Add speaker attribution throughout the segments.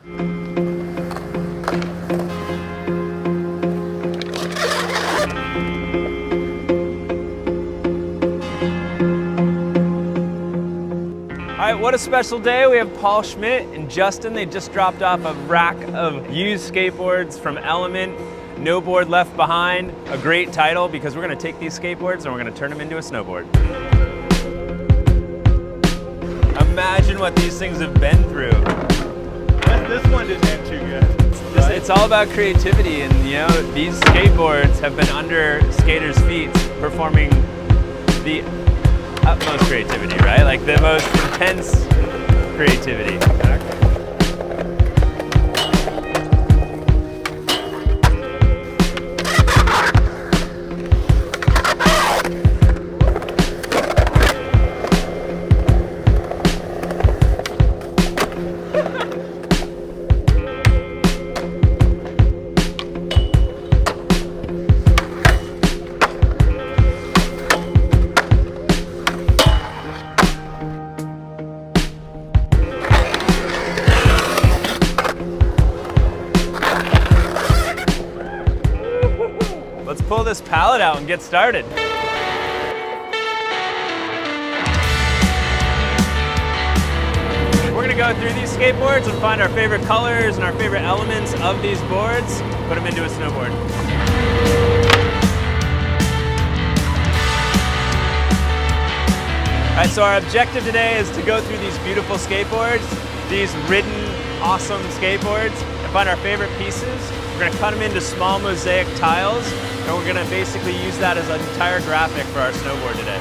Speaker 1: All right, what a special day. We have Paul Schmidt and Justin. They just dropped off a rack of used skateboards from Element, No Board Left Behind. A great title because we're gonna take these skateboards and we're gonna turn them into a snowboard. Imagine what these things have been through.
Speaker 2: This one didn't end too good.
Speaker 1: Right? It's all about creativity, and you know, these skateboards have been under skaters' feet performing the utmost creativity, right? Like the most intense creativity. Let's pull this pallet out and get started. We're gonna go through these skateboards and find our favorite colors and our favorite elements of these boards, put them into a snowboard. All right, so our objective today is to go through these beautiful skateboards, these ridden, awesome skateboards, and find our favorite pieces. We're gonna cut them into small mosaic tiles, and we're gonna basically use that as an entire graphic for our snowboard today.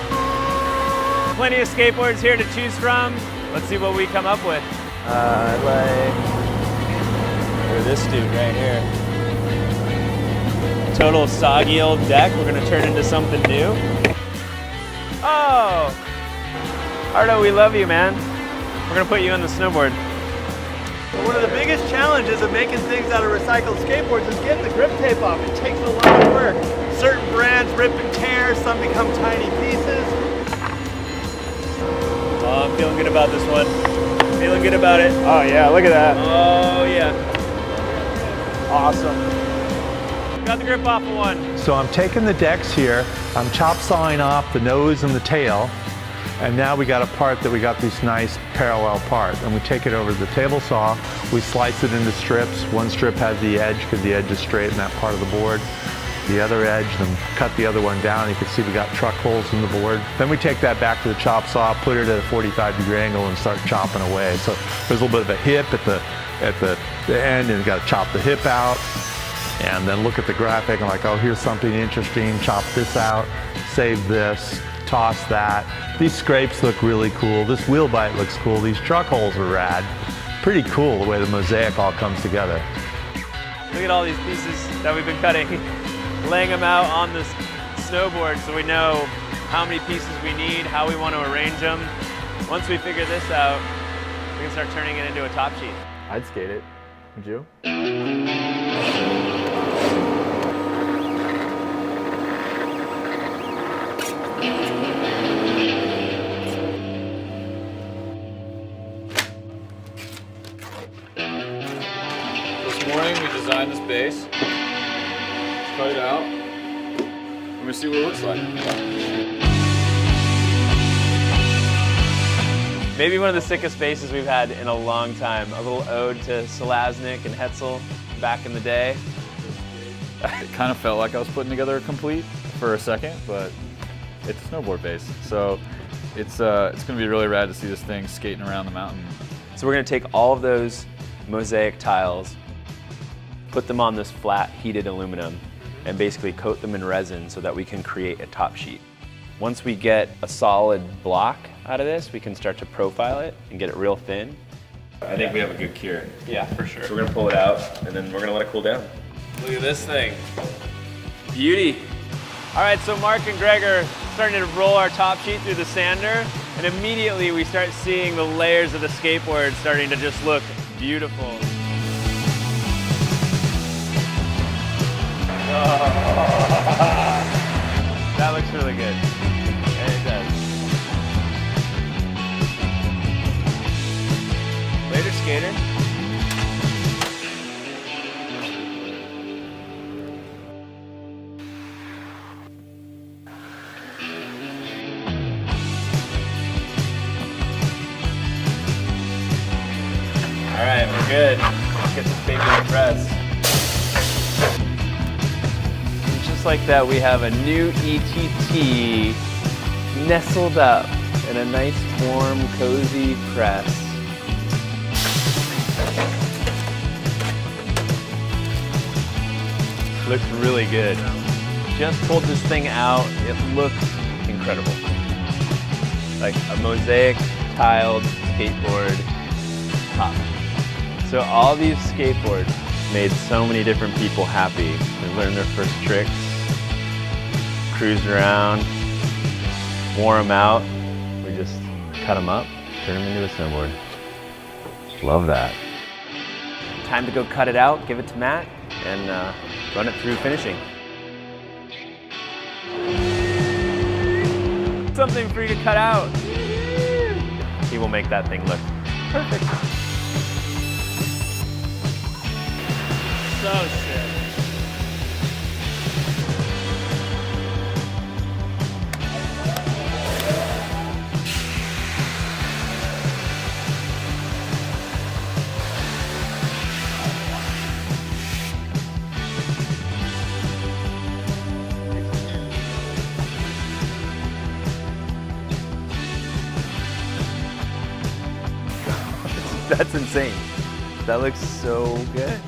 Speaker 1: Plenty of skateboards here to choose from. Let's see what we come up with. I like this dude right here. Total soggy old deck. We're gonna turn into something new. Oh, Ardo, we love you, man. We're gonna put you on the snowboard.
Speaker 2: One of the biggest challenges of making things out of recycled skateboards is getting the grip tape off. It takes a lot of work. Certain brands rip and tear, some become tiny pieces.
Speaker 1: Oh, I'm feeling good about this one. Feeling good about it.
Speaker 2: Oh yeah, look at that.
Speaker 1: Oh yeah.
Speaker 2: Awesome.
Speaker 1: Got the grip off of one.
Speaker 3: So I'm taking the decks here, I'm chop sawing off the nose and the tail, and now we got a part that we got this nice parallel part, and we take it over to the table saw, we slice it into strips. One strip has the edge because the edge is straight in that part of the board. The other edge, then cut the other one down. You can see we got truck holes in the board. Then we take that back to the chop saw, put it at a 45-degree angle and start chopping away. So there's a little bit of a hip at the end, and you got to chop the hip out. And then look at the graphic and like, oh, here's something interesting, chop this out, save this, toss that. These scrapes look really cool. This wheel bite looks cool. These truck holes are rad. Pretty cool the way the mosaic all comes together.
Speaker 1: Look at all these pieces that we've been cutting, laying them out on this snowboard so we know how many pieces we need, how we want to arrange them. Once we figure this out, we can start turning it into a top sheet.
Speaker 4: I'd skate it. Would you?
Speaker 5: This morning we designed this base. Let's cut it out. We're gonna see what it looks like.
Speaker 1: Maybe one of the sickest bases we've had in a long time. A little ode to Selaznick and Hetzel back in the day.
Speaker 5: It kind of felt like I was putting together a complete for a second, but it's a snowboard base. So it's gonna be really rad to see this thing skating around the mountain.
Speaker 1: So we're gonna take all of those mosaic tiles, put them on this flat heated aluminum, and basically coat them in resin so that we can create a top sheet. Once we get a solid block out of this, we can start to profile it and get it real thin.
Speaker 6: I think we have a good cure.
Speaker 1: Yeah, for sure.
Speaker 6: So we're gonna pull it out and then we're gonna let it cool down.
Speaker 1: Look at this thing. Beauty. All right, so Mark and Greg are starting to roll our top sheet through the sander, and immediately we start seeing the layers of the skateboard starting to just look beautiful. That looks really good. And it does. Later, skater. All right, we're good. Let's get this baby in the press. And just like that, we have a new ETT nestled up in a nice, warm, cozy press. Looks really good. Just pulled this thing out. It looks incredible. Like a mosaic tiled skateboard top. So all these skateboards made so many different people happy. They learned their first tricks, cruised around, wore them out. We just cut them up, turn them into a snowboard. Love that. Time to go cut it out, give it to Matt, and run it through finishing. Something for you to cut out. He will make that thing look perfect.
Speaker 2: So sick.
Speaker 1: That's insane. That looks so good.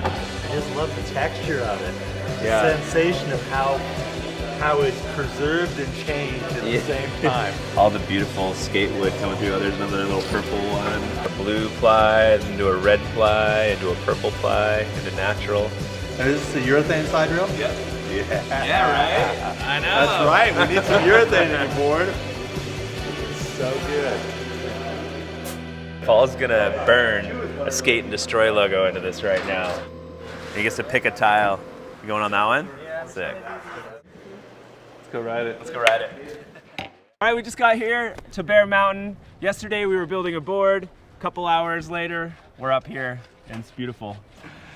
Speaker 2: I just love the texture of it.
Speaker 1: Yeah.
Speaker 2: The sensation of how it's preserved and changed at the same time.
Speaker 1: All the beautiful skate wood coming through. Oh, there's another little purple one. A blue ply, into a red ply, into a purple ply, into natural.
Speaker 2: And is this the urethane side rail?
Speaker 1: Yeah. Yeah, right? I know.
Speaker 2: That's right. We need some urethane in your board. It's so good.
Speaker 1: Paul's gonna burn a Skate and Destroy logo into this right now. He gets to pick a tile. You going on that one? Yeah. Sick.
Speaker 5: Let's go ride it.
Speaker 1: Let's go ride it. All right, we just got here to Bear Mountain. Yesterday we were building a board. A couple hours later, we're up here, and it's beautiful.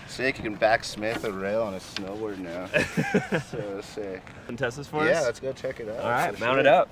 Speaker 7: Sick, you can backsmith a rail on a snowboard now. So sick.
Speaker 1: And test this for
Speaker 7: Yeah,
Speaker 1: us?
Speaker 7: let's go check it out.
Speaker 1: All right,
Speaker 7: So
Speaker 1: mount
Speaker 7: sick.
Speaker 1: it up.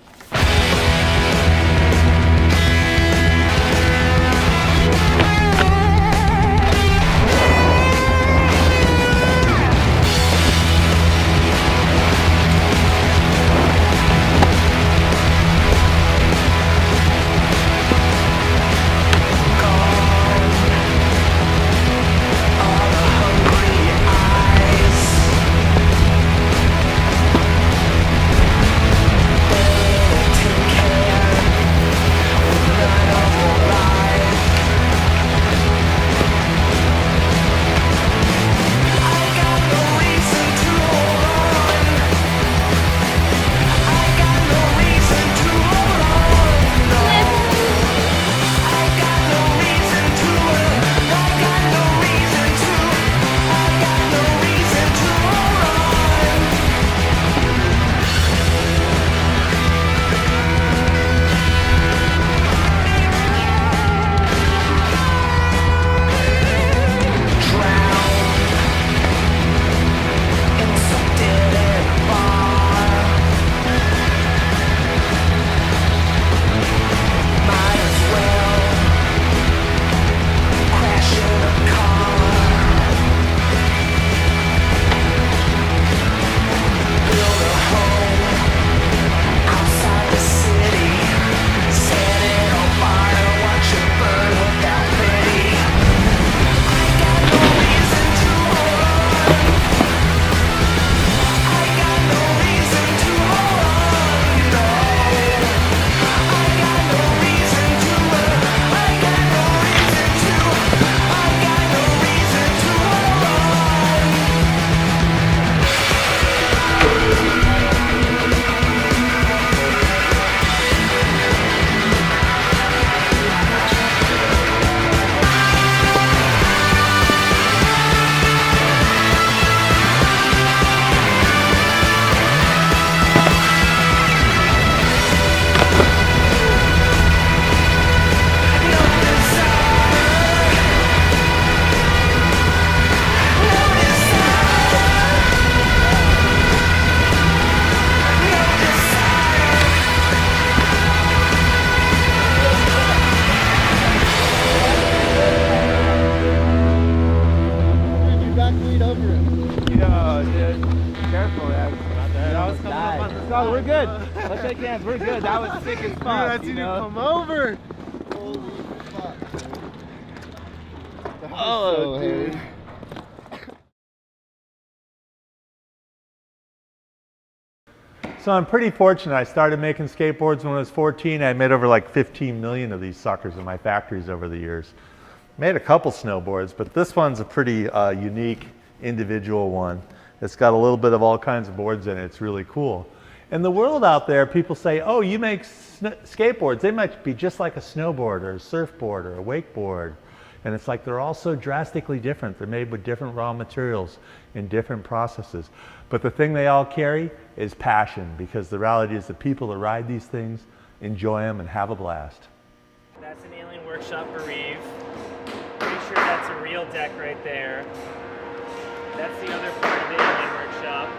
Speaker 2: Oh, we're good. Let's shake hands. We're good. That was sick as fuck.
Speaker 8: That's you come over.
Speaker 2: Oh, dude.
Speaker 3: So I'm pretty fortunate. I started making skateboards when I was 14. I made over like 15 million of these suckers in my factories over the years. Made a couple snowboards, but this one's a pretty unique individual one. It's got a little bit of all kinds of boards in it. It's really cool. In the world out there, people say, oh, you make skateboards. They might be just like a snowboard or a surfboard or a wakeboard. And it's like they're all so drastically different. They're made with different raw materials and different processes. But the thing they all carry is passion, because the reality is the people that ride these things enjoy them and have a blast.
Speaker 1: That's an alien workshop bereave. Pretty sure that's a real deck right there. That's the other part of the alien workshop.